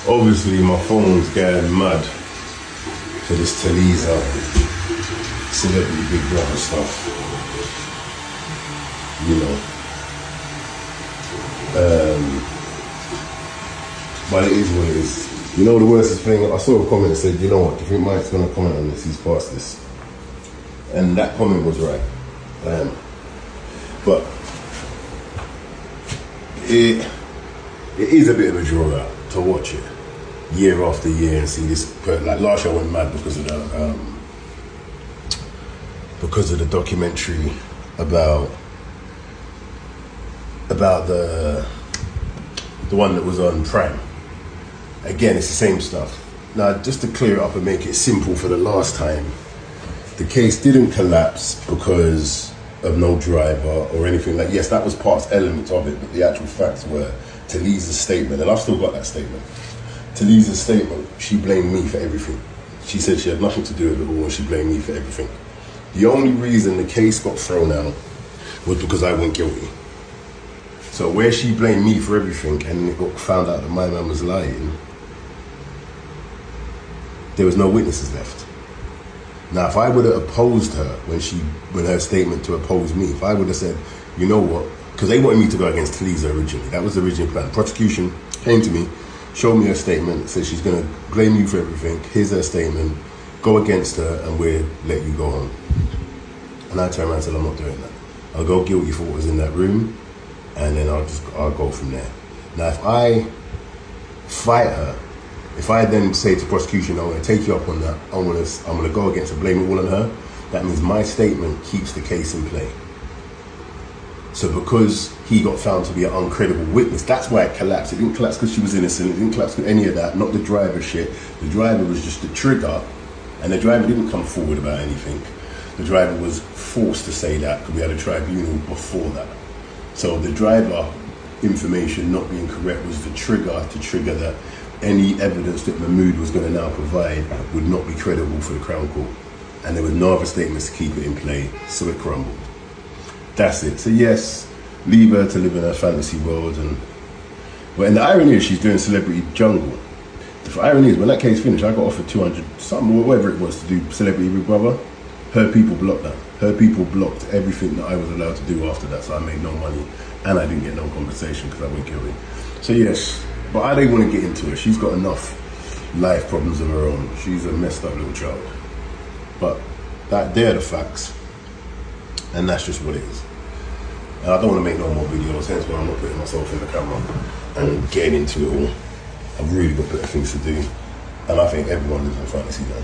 Obviously, my phone's getting mad for this Tulisa celebrity Big Brother stuff. You know. But it is what it is. You know the worst thing, I saw a comment that said, you know what, do you think Mike's going to comment on this? He's past this. And that comment was right. But it is a bit of a draw out to watch it year after year and see this. Like last year I went mad because of the documentary about the one that was on Prime. Again, it's the same stuff. Now, just to clear it up and make it simple for the last time, the case didn't collapse because of no driver or anything like. Yes, that was elements of it, but the actual facts were Tulisa's statement, and I've still got that statement. Tulisa's statement, she blamed me for everything. She said she had nothing to do with it all, and she blamed me for everything. The only reason the case got thrown out was because I went guilty. So where she blamed me for everything and it got found out that my man was lying, there was no witnesses left. Now, if I would have opposed her when her statement to oppose me, if I would have said, you know what, because they wanted me to go against Tulisa originally. That was the original plan. The prosecution came to me, showed me her statement, said she's going to blame you for everything. Here's her statement. Go against her and we'll let you go home. And I turned around and said, I'm not doing that. I'll go guilty for what was in that room, and then I'll go from there. Now, if I fight her, if I then say to prosecution, I'm going to take you up on that, I'm going to go against her, blame it all on her, that means my statement keeps the case in play. So because he got found to be an uncredible witness, that's why it collapsed. It didn't collapse because she was innocent. It didn't collapse with any of that, not the driver shit. The driver was just the trigger, and the driver didn't come forward about anything. The driver was forced to say that because we had a tribunal before that. So the driver information not being correct was the trigger to trigger that any evidence that Mahmood was going to now provide would not be credible for the Crown Court. And there were no other statements to keep it in play, so it crumbled. That's it. So yes, leave her to live in her fantasy world. And the irony is she's doing Celebrity Jungle. The irony is when that case finished, I got offered 200 something or whatever it was to do Celebrity Big Brother. Her people blocked that. Her people blocked everything that I was allowed to do after that, so I made no money and I didn't get no compensation because I went guilty. So yes, but I didn't want to get into it. She's got enough life problems of her own. She's a messed up little child. But they're the facts, and that's just what it is. And I don't want to make no more videos, hence why I'm not putting myself in the camera and getting into it all. I've really got better things to do, and I think everyone lives in fantasy now.